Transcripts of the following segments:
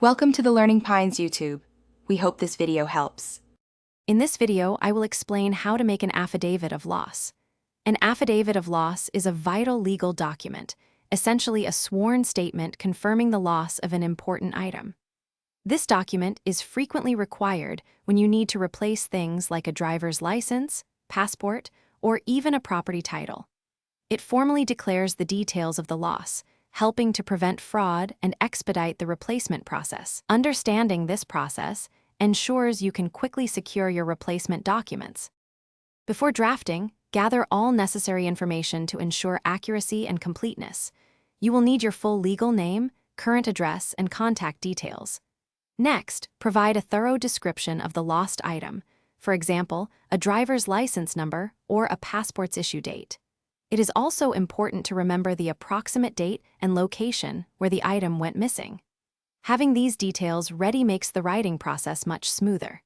Welcome to the Learning Pines YouTube. We hope this video helps. In this video, I will explain how to make an affidavit of loss. An affidavit of loss is a vital legal document, essentially a sworn statement confirming the loss of an important item. This document is frequently required when you need to replace things like a driver's license, passport, or even a property title. It formally declares the details of the loss, helping to prevent fraud and expedite the replacement process. Understanding this process ensures you can quickly secure your replacement documents. Before drafting, gather all necessary information to ensure accuracy and completeness. You will need your full legal name, current address, and contact details. Next, provide a thorough description of the lost item, for example, a driver's license number or a passport's issue date. It is also important to remember the approximate date and location where the item went missing. Having these details ready makes the writing process much smoother.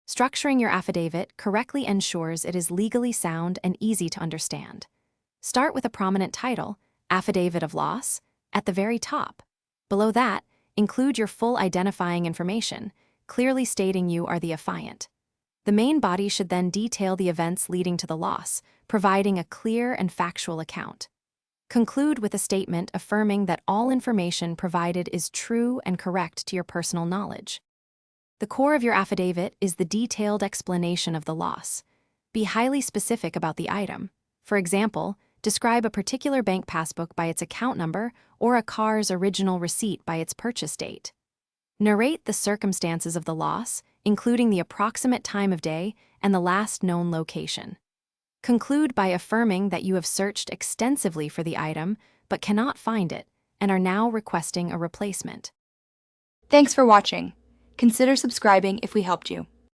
Structuring your affidavit correctly ensures it is legally sound and easy to understand. Start with a prominent title, Affidavit of Loss, at the very top. Below that, include your full identifying information, clearly stating you are the affiant. The main body should then detail the events leading to the loss, providing a clear and factual account. Conclude with a statement affirming that all information provided is true and correct to your personal knowledge. The core of your affidavit is the detailed explanation of the loss. Be highly specific about the item. For example, describe a particular bank passbook by its account number or a car's original receipt by its purchase date. Narrate the circumstances of the loss, including the approximate time of day and the last known location. Conclude by affirming that you have searched extensively for the item but cannot find it and are now requesting a replacement. Thanks for watching. Consider subscribing if we helped you.